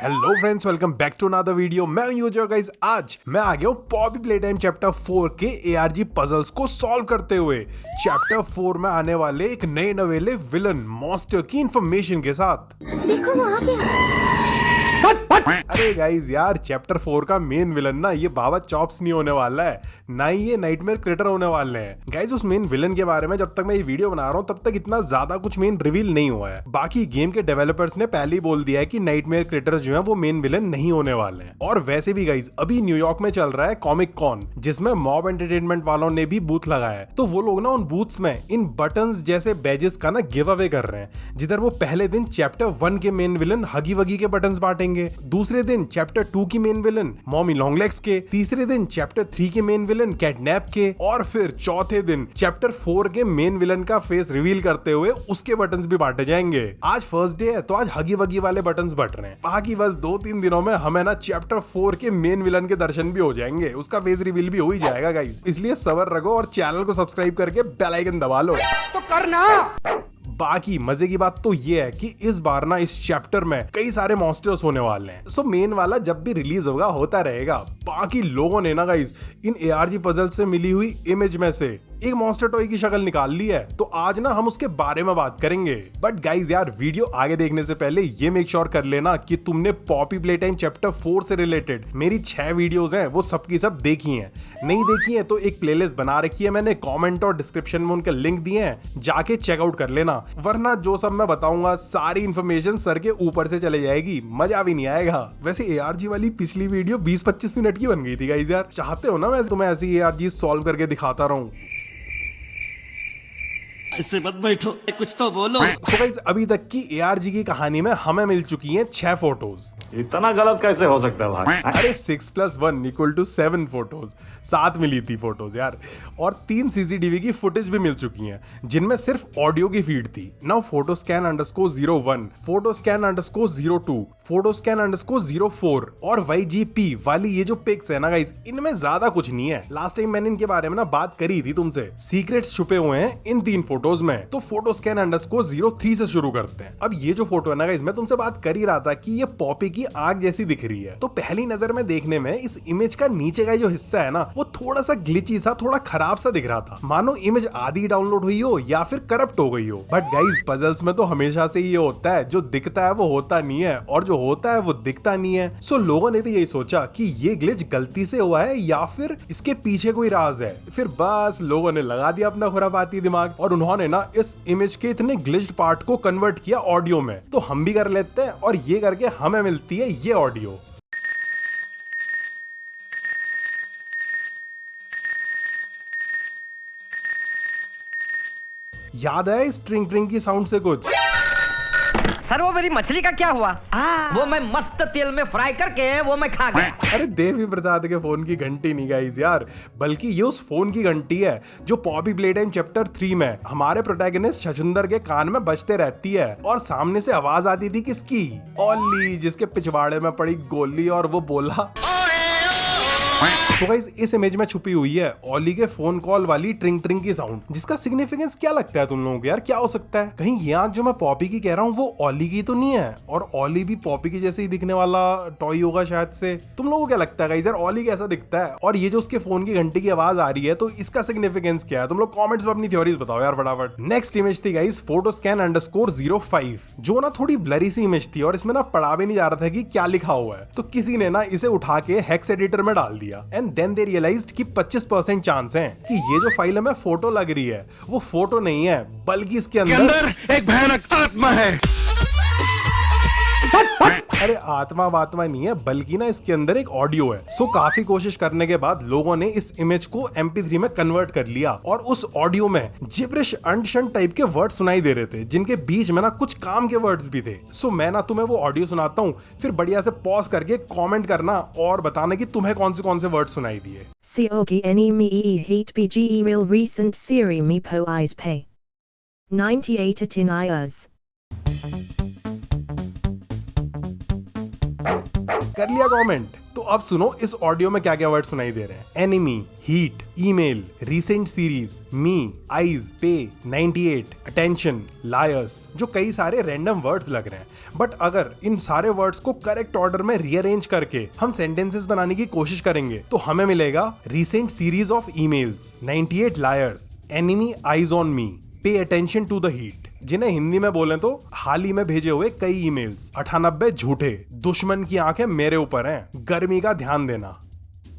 Hello friends, welcome back to another video. मैं हूं user guys. आज मैं आ गया हूं पॉपी प्लेटाइम चैप्टर 4 के एआरजी पजल्स को सॉल्व करते हुए। चैप्टर 4 में आने वाले एक नए नवेले विलन मॉन्स्टर की इंफॉर्मेशन के साथ। देखो वहाँ पे अरे गाइस यार, चैप्टर 4 का मेन विलन ना ये बाबा चॉप्स नहीं होने वाला है, ना ही ये नाइटमेयर क्रिटर होने वाले हैं। गाइस उस मेन विलन के बारे में जब तक मैं ये वीडियो बना रहा हूँ तब तक इतना ज्यादा कुछ मेन रिवील नहीं हुआ है। बाकी गेम के डेवलपर्स ने पहले ही बोल दिया है कि नाइटमेयर क्रिटर जो है वो मेन विलन नहीं होने वाले हैं। और वैसे भी गाइस अभी न्यूयॉर्क में चल रहा है कॉमिक कॉन, जिसमें मॉब एंटरटेनमेंट वालों ने भी बूथ लगाया है। तो वो लोग ना उन बूथ्स में इन बटन्स जैसे बैजेस का ना गिव अवे कर रहे हैं। जिधर वो पहले दिन चैप्टर 1 के मेन विलन हगी वगी के बटन्स बांटेंगे, दूसरे दिन चैप्टर 2 की मेन विलन मॉमी लॉन्गलेग्स के, तीसरे दिन चैप्टर 3 के मेन विलन कैटनैप के, और फिर चौथे दिन चैप्टर 4 के मेन विलन का फेस रिवील करते हुए उसके बटन्स भी बांटे जाएंगे। आज फर्स्ट डे है तो आज हगी वगी वाले बटन्स बट रहे हैं। बाकी बस 2-3 दिनों में हमें ना चैप्टर 4 के मेन विलन के दर्शन भी हो जाएंगे, उसका फेस रिवील भी हो ही जाएगा गाइस। इसलिए सब्र रखो और चैनल को सब्सक्राइब करके बेल आइकन दबा लो तो करना। बाकी मजे की बात तो ये है कि इस बार ना इस चैप्टर में कई सारे मॉन्स्टर्स होने वाले हैं। सो मेन वाला जब भी रिलीज होगा होता रहेगा। बाकी लोगों ने ना गाइस इन एआरजी पजल से मिली हुई इमेज में से एक मॉन्स्टर टॉय की शक्ल निकाल ली है, तो आज ना हम उसके बारे में बात करेंगे। बट गाइस यार, वीडियो आगे देखने से पहले ये मेक श्योर कर लेना कि तुमने पॉपी प्लेटाइम चैप्टर 4 से रिलेटेड मेरी 6 वीडियोस हैं वो सबकी सब देखी हैं। नहीं देखी है तो एक प्लेलिस्ट बना रखी है मैंने, कमेंट और डिस्क्रिप्शन में उनके लिंक दिए हैं, जाके चेकआउट कर लेना। वरना जो सब मैं बताऊंगा सारी इन्फॉर्मेशन सर के ऊपर से चले जाएगी, मजा भी नहीं आएगा। वैसे एआरजी वाली पिछली वीडियो 20-25 मिनट की बन गई थी गाइस यार। चाहते हो ना मैं तुम्हें ऐसी एआरजी सॉल्व करके दिखाता रहूं? ऐसे मत बैठो, कुछ तो बोलो। So guys, अभी तक की एआरजी की कहानी में हमें मिल चुकी हैं 6 फोटोज। इतना गलत कैसे हो सकता है भाई? अरे 6+1 = 7 फोटोज, 7 मिली थी फोटोज यार। और 3 सीसीटीवी की फुटेज भी मिल चुकी हैं, जिनमें सिर्फ ऑडियो की फीड थी। नाउ photoscan_01, photoscan_02, photoscan_04 और YGP वाली ये जो पिक्स है ना गाइस, इनमें ज्यादा कुछ नहीं है। लास्ट टाइम मैंने इनके बारे में ना बात करी थी तुमसे। सीक्रेट्स छुपे हुए हैं इन 3 फोटोज में। तो photoscan_03 से शुरू करते हैं। अब ये जो फोटो है ना गाइस, मैं तुमसे बात कर ही रहा था कि ये पॉपी की आग जैसी दिख रही है। तो पहली नजर में देखने में इस इमेज का नीचे का जो हिस्सा है ना वो थोड़ा सा ग्लिची सा, थोड़ा खराब सा दिख रहा था, मानो इमेज आधी डाउनलोड हुई हो या फिर करप्ट हो गई हो। बट गाइस पजल्स में तो हमेशा से ये होता है, जो दिखता है वो होता नहीं है और जो होता है वो दिखता नहीं है। सो लोगों ने भी यही सोचा कि ये ग्लिच गलती से हुआ है या फिर इसके पीछे कोई राज है। फिर बस लोगों ने लगा दिया अपना खुरापाती दिमाग और उन्होंने ना इस इमेज के इतने ग्लिच्ड पार्ट को कन्वर्ट किया ऑडियो में। तो हम भी कर लेते हैं और ये करके हमें मिलती है ये ऑडियो। याद है इस ट्रिंग ट्रिंग की साउंड से कुछ? सर वो मेरी मछली का क्या हुआ? वो मैं मस्त तेल में फ्राई करके वो मैं खा गया। अरे देवी प्रसाद के फोन की घंटी नहीं गाइस यार, बल्कि ये उस फोन की घंटी है जो पॉपी प्लेटाइम चैप्टर 3 में हमारे प्रोटैगनिस्ट छछुंदर के कान में बजते रहती है। और सामने से आवाज आती थी किसकी? ओली, जिसके पिछवाड़े में पड़ी गोली और वो बोला। So guys, इस इमेज में छुपी हुई है ओली के फोन कॉल वाली ट्रिंग ट्रिंग की साउंड, जिसका सिग्निफिकेंस क्या लगता है तुम लोगों को यार? क्या हो सकता है? कहीं ये आंख जो मैं पॉपी की कह रहा हूँ वो ओली की तो नहीं है? और ओली भी पॉपी की जैसे ही दिखने वाला टॉय होगा शायद से। तुम लोगों को क्या लगता है गाइस यार, ओली कैसा दिखता है? और ये जो उसके फोन की घंटी की आवाज आ रही है तो इसका सिग्निफिकेंस क्या है? तुम लोग कमेंट्स में अपनी थ्योरीज बताओ यार फटाफट। नेक्स्ट इमेज थी गाइस photoscan_05, जो ना थोड़ी ब्लरी सी इमेज थी और इसमें ना पढ़ा भी नहीं जा रहा था कि क्या लिखा हुआ है। तो किसी ने ना इसे उठा के हेक्स एडिटर में डाल दिया एंड देन दे रियलाइज्ड कि 25% चांस है कि ये जो फाइल में फोटो लग रही है वो फोटो नहीं है, बल्कि इसके अंदर एक भयानक आत्मा है। अरे आत्मा वात्मा नहीं है, बल्कि ना इसके अंदर एक ऑडियो है। सो काफी कोशिश करने के बाद लोगों ने इस इमेज को MP3 में कन्वर्ट कर लिया और उस ऑडियो में जिब्रिश अंडशन टाइप के वर्ड सुनाई दे रहे थे, जिनके बीच में ना कुछ काम के वर्ड्स भी थे। सो मैं ना तुम्हें वो ऑडियो सुनाता हूँ, फिर बढ़िया से पॉज करके कमेंट करना और बताना कि तुम्हें कौन से वर्ड सुनाई दिए। Siogi eni mi heat bge real recent siri mi po eyes pay 98 atin ayas कर लिया कमेंट? तो तो अब सुनो इस ऑडियो में क्या क्या वर्ड सुनाई दे रहे हैं। Enemy, heat, email, recent series, me, eyes, pay, 98, attention, lawyers, जो कई सारे रैंडम वर्ड्स लग रहे हैं। बट अगर इन सारे वर्ड्स को करेक्ट ऑर्डर में रीअरेंज करके हम सेंटेंसेस बनाने की कोशिश करेंगे तो हमें मिलेगा recent series of emails, 98 liars, enemy eyes on me, pay attention to the heat, जिन्हें हिंदी में बोलें तो हाल ही में भेजे हुए कई ईमेल्स, 98 झूठे, दुश्मन की आंखें मेरे ऊपर हैं, गर्मी का ध्यान देना।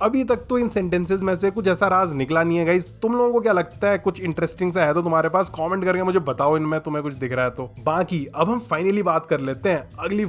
अभी तक तो इन सेंटेंसेस में से कुछ ऐसा राज निकला नहीं है गाइस। तुम लोगों को क्या लगता है, कुछ इंटरेस्टिंग सा है तो तुम्हारे पास कमेंट करके मुझे बताओ इनमें तुम्हें कुछ दिख रहा है तो। बाकी अब हम फाइनली बात कर लेते हैं अगली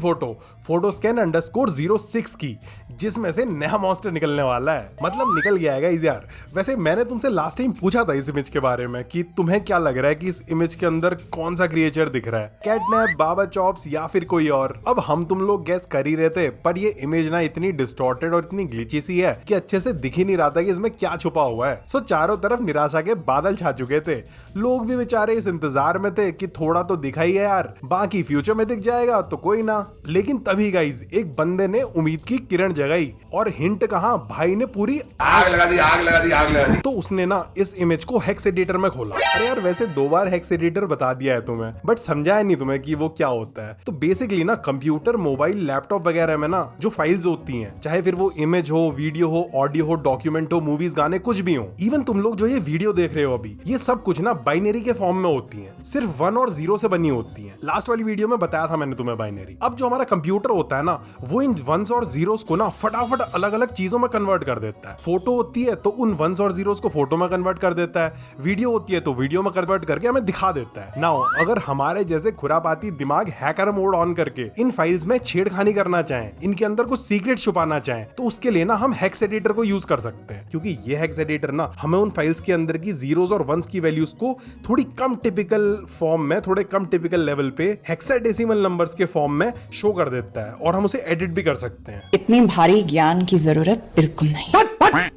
photoscan_06 की, जिसमें से नया मॉन्स्टर निकलने वाला है। मतलब निकल गया है गाइस यार। वैसे मैंने तुमसे लास्ट टाइम पूछा था इस इमेज के बारे में कि तुम्हें क्या लग रहा है कि इस इमेज के अंदर कौन सा क्रिएचर दिख रहा है, कैटनैप, बाबा चॉप्स या फिर कोई और। अब हम तुम लोग गैस कर ही रहे थे, पर ये इमेज ना इतनी डिस्टॉर्टेड और इतनी ग्लिची सी है कि अच्छे से दिख ही नहीं रहा था कि इसमें क्या छुपा हुआ है। सो चारों तरफ निराशा के बादल छा चुके थे। लोग भी बेचारे इस इंतजार में थे कि थोड़ा तो दिखा ही है यार, बाकी फ्यूचर में दिख जाएगा तो कोई ना। लेकिन तभी गाइस एक बंदे ने उम्मीद की किरण जगाई, और हिंट कहां, भाई ने पूरी आग लगा दी। तो उसने ना इस इमेज को हेक्स एडिटर में खोला। अरे यार वैसे 2 बार हेक्स एडिटर बता दिया है तुम्हें, बट समझाया नहीं तुम्हें कि वो क्या होता है। तो बेसिकली ना कंप्यूटर, मोबाइल, लैपटॉप वगैरह में ना जो फाइल्स होती हैं, चाहे फिर वो इमेज हो, वीडियो हो, ऑडियो हो, डॉक्यूमेंट हो, मूवीज, गाने, कुछ भी हो, इवन तुम लोग जो ये वीडियो देख रहे हो अभी, ये सब कुछ ना बाइनरी के फॉर्म में होती हैं, सिर्फ 1 और 0 से बनी होती हैं। लास्ट वाली वीडियो में बताया था मैंने तुम्हें बाइनरी। अब जो हमारा कंप्यूटर होता है ना, वो इन 1s और 0s को ना फटाफट अलग अलग चीजों में कन्वर्ट कर देता है। फोटो होती है तो उन 1s और 0s को फोटो में कन्वर्ट कर देता है, वीडियो होती है तो वीडियो में कन्वर्ट करके हमें दिखा देता है। नाउ अगर हमारे जैसे खुरापाती दिमाग हैकर मोड ऑन करके इन फाइल्स में छेड़खानी करना चाहें, इनके अंदर कुछ सीक्रेट छुपाना चाहें, तो उसके लिए ना हम हेक्स एडिटर को यूज कर सकते हैं, क्योंकि ये हेक्स एडिटर ना हमें उन फाइल्स के अंदर की 0s और 1s की वैल्यूज को थोड़ी कम टिपिकल फॉर्म में, थोड़े कम टिपिकल लेवल पे हेक्साडेसिमल नंबर्स के फॉर्म में शो कर देता है, और हम उसे एडिट भी कर सकते हैं। इतनी भारी ज्ञान की जरूरत बिल्कुल नहीं।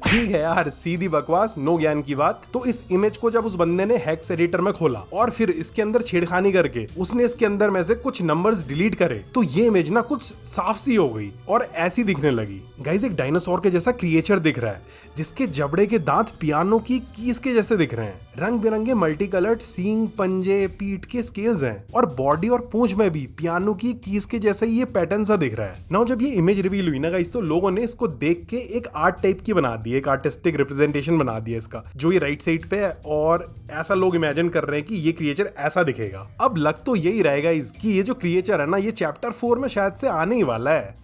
ठीक है यार, सीधी बकवास, नो ज्ञान की बात। तो इस इमेज को जब उस बंदे ने हेक्स एडिटर में खोला और फिर इसके अंदर छेड़खानी करके उसने इसके अंदर में से कुछ नंबर्स डिलीट करे, तो ये इमेज ना कुछ साफ सी हो गई और ऐसी दिखने लगी। गाइस एक डायनासोर के जैसा क्रिएचर दिख रहा है, जिसके जबड़े के दांत पियानो की कीज के जैसे दिख रहे हैं। रंग बिरंगे मल्टी कलर्ड सींग, पंजे, पीठ के स्केल्स हैं, और बॉडी और पूंछ में भी पियानो की कीज के जैसे ये पैटर्न सा दिख रहा है। नाउ जब ये इमेज रिवील हुई ना गाइस, तो लोगों ने इसको देख के एक आर्ट टाइप की बना दी, एक आर्टिस्टिक रिप्रेजेंटेशन बना दिया इसका, जो ये राइट साइड पे है, और ऐसा लोग इमेजिन कर रहे हैं कि ये क्रिएचर ऐसा दिखेगा। अब लग तो यही रहेगा कि ये जो क्रिएचर है ना, ये चैप्टर 4 में शायद से आने ही वाला है।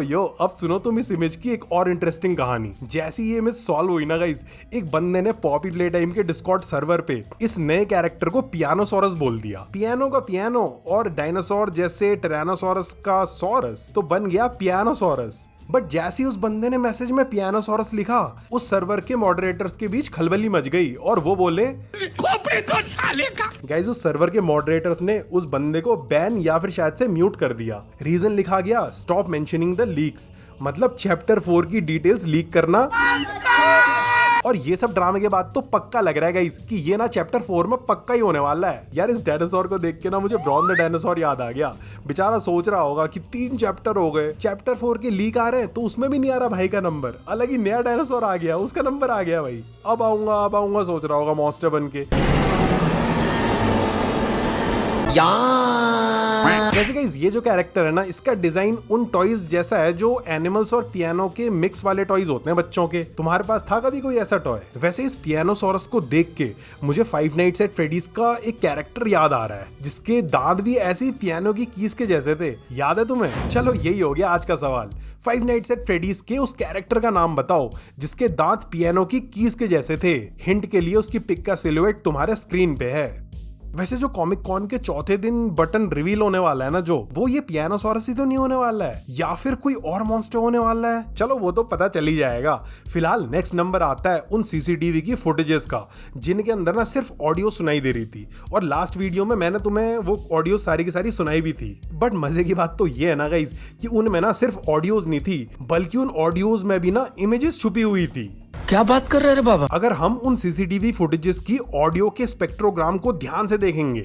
यो अब सुनो तुम इस इमेज की एक और इंटरेस्टिंग कहानी। जैसी ये इमेज सॉल्व हुई ना गाइस, एक बंदे ने पॉपी प्ले टाइम के डिस्कॉर्ड सर्वर पे इस नए कैरेक्टर को पियानोसोरस बोल दिया। पियानो का पियानो और डायनासोर जैसे टिरानोसोरस का सॉरस, तो बन गया पियानोसोरस। बट जैसे उस बंदे ने मैसेज में पियानोसोरस लिखा, उस सर्वर के मॉडरेटर्स के बीच खलबली मच गई और वो बोले गाइस, उस सर्वर के मॉडरेटर्स ने उस बंदे को बैन या फिर शायद से म्यूट कर दिया। रीजन लिखा गया, स्टॉप मेंशनिंग द लीक्स, मतलब चैप्टर 4 की डिटेल्स लीक करना। और ये सब ड्रामे के बाद तो पक्का लग रहा है गाइस कि ये ना चैप्टर 4 में पक्का ही होने वाला है। यार इस डायनासोर को देख के ना मुझे ब्रॉन द डायनासोर याद आ गया। बेचारा सोच रहा होगा कि 3 चैप्टर हो गए, चैप्टर 4 के लीक आ रहे हैं तो उसमें भी नहीं आ रहा भाई का नंबर, अलग ही नया डायनासोर आ गया, उसका नंबर आ गया भाई। अब आऊंगा सोच रहा होगा मॉन्स्टर बन के। जैसे गाइस ये जो कैरेक्टर है ना, इसका डिजाइन उन टॉयज जैसा है जो एनिमल्स और पियानो के मिक्स वाले टॉयज होते हैं बच्चों के। तुम्हारे पास था कभी कोई ऐसा टॉय? वैसे इस पियानोसोरस को देख के मुझे फाइव नाइट्स एट फ्रेडीज का एक कैरेक्टर याद आ रहा है, जिसके दांत भी ऐसी पियानो की कीज के जैसे थे। याद है तुम्हें? चलो यही हो गया आज का सवाल। फाइव नाइट्स एट फ्रेडीज के उस कैरेक्टर का नाम बताओ जिसके दांत पियानो की कीज के जैसे थे। हिंट के लिए उसकी पिक का सिलुएट तुम्हारे स्क्रीन पे है। वैसे जो कॉमिक कॉन के चौथे दिन बटन रिवील होने वाला है ना, जो वो ये पियानोसोरस ही तो नहीं होने वाला है, या फिर कोई और मॉन्स्टर होने वाला है? चलो वो तो पता चल ही जाएगा। फिलहाल नेक्स्ट नंबर आता है उन सीसीटीवी की फुटेजेस का, जिनके अंदर ना सिर्फ ऑडियो सुनाई दे रही थी, और लास्ट वीडियो में मैंने तुम्हें वो ऑडियो सारी की सारी सुनाई भी थी। बट मजे की बात तो ये है ना गाइस कि उनमें ना सिर्फ ऑडियोज नहीं थी, बल्कि उन ऑडियोज में भी ना इमेजेस छुपी हुई थी। क्या बात कर रहे हैं बाबा? अगर हम उन सीसीटीवी फुटेजेस की ऑडियो के स्पेक्ट्रोग्राम को ध्यान से देखेंगे,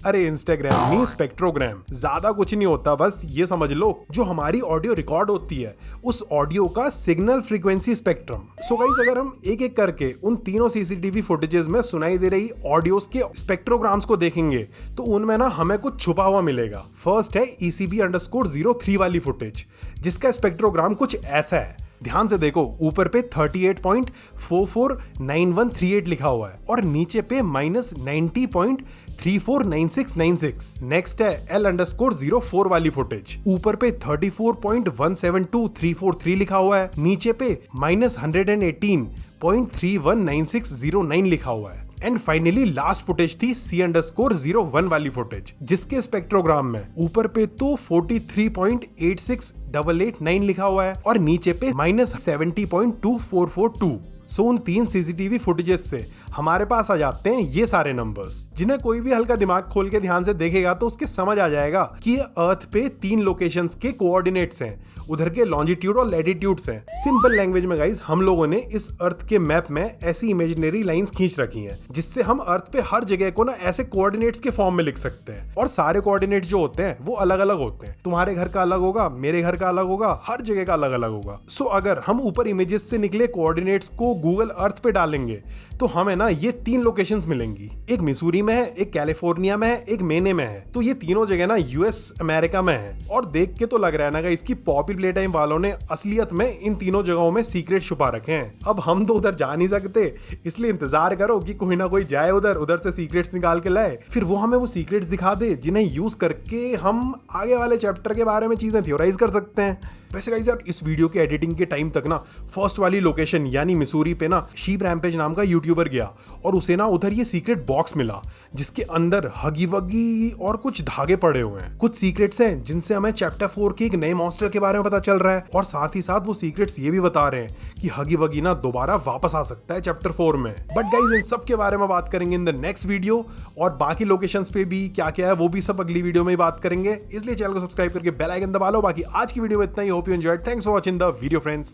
अरे इंस्टाग्राम नहीं, स्पेक्ट्रोग्राम। ज्यादा कुछ नहीं होता, बस ये समझ लो जो हमारी ऑडियो रिकॉर्ड होती है उस ऑडियो का signal frequency spectrum. So guys, अगर हम एक एक करके उन तीनों सीसीटीवी फुटेजेस में सुनाई दे रही ऑडियोस के स्पेक्ट्रोग्राम्स को देखेंगे तो उनमें ना हमें कुछ छुपा हुआ मिलेगा। फर्स्ट है ECB_03 वाली फुटेज, जिसका स्पेक्ट्रोग्राम कुछ ऐसा है। ध्यान से देखो, ऊपर पे 38.449138 लिखा हुआ है और नीचे पे -90.349696। नेक्स्ट है L_04 वाली फुटेज, ऊपर पे 34.172343 लिखा हुआ है, नीचे पे -118.319609 लिखा हुआ है। एंड फाइनली लास्ट फुटेज थी C_01 वाली फुटेज, जिसके स्पेक्ट्रोग्राम में ऊपर पे तो 43.86889 लिखा हुआ है और नीचे पे -70.2442। सो उन तीन सीसीटीवी फुटेजेस से हमारे पास आ जाते हैं ये सारे नंबर्स, जिन्हें कोई भी हल्का दिमाग खोल के ध्यान से देखेगा तो उसके समझ आ जाएगा कि ये अर्थ पे 3 लोकेशंस के कोऑर्डिनेट्स हैं, उधर के लॉन्जिट्यूड और लैटिट्यूड्स हैं। सिंपल लैंग्वेज में गाइस, हम लोगों ने इस अर्थ के मैप में ऐसी इमेजिनरी लाइंस खींच रखी हैं जिससे हम अर्थ पे हर जगह को ना ऐसे कोऑर्डिनेट्स के फॉर्म में लिख सकते हैं। और सारे कोऑर्डिनेट्स जो होते हैं वो अलग अलग होते हैं। तुम्हारे घर का अलग होगा, मेरे घर का अलग होगा, हर जगह का अलग अलग होगा। सो अगर हम ऊपर इमेजेस से निकले कोऑर्डिनेट्स को गूगल अर्थ पे डालेंगे तो हमें ना ये 3 लोकेशंस मिलेंगी। एक मिसूरी में है, एक कैलिफोर्निया में है, एक मेने में है। तो ये तीनों जगह ना यूएस अमेरिका में है। और देख के तो लग रहा है ना इसकी पॉपी प्ले टाइम वालों ने असलियत में इन तीनों जगहों में सीक्रेट छुपा रखे हैं। अब हम तो उधर जा नहीं सकते, इसलिए इंतजार करो कि कोई ना कोई जाए उधर से सीक्रेट्स निकाल के लाए, फिर वो हमें वो सीक्रेट्स दिखा दे जिन्हें यूज करके हम आगे वाले चैप्टर के बारे में चीजें थ्योराइज कर सकते हैं। वैसे गाइस यार, इस वीडियो के एडिटिंग के टाइम तक ना फर्स्ट वाली लोकेशन यानी मिसूरी पे ना शीप रैम्पेज नाम का यूट्यूबर गया और उसे ना उधर ये सीक्रेट बॉक्स मिला जिसके अंदर हगी वगी और कुछ धागे पड़े हुए हैं। कुछ सीक्रेट्स हैं जिनसे हमें चैप्टर 4 के एक नए मॉन्स्टर के बारे में पता चल रहा है और साथ ही साथ वो सीक्रेट्स ये भी बता रहे हैं कि हगी वगी ना दोबारा वापस आ सकता है चैप्टर 4 में। बट गाइस, इन सब के बारे में बात करेंगे इन द नेक्स्ट वीडियो, और बाकी लोकेशंस पे भी क्या क्या है वो भी सब अगली वीडियो में ही बात करेंगे। इसलिए चैनल को सब्सक्राइब करके बेल आइकन दबा लो। बाकी आज की वीडियो में इतना ही। Hope you enjoyed. Thanks for watching the video friends.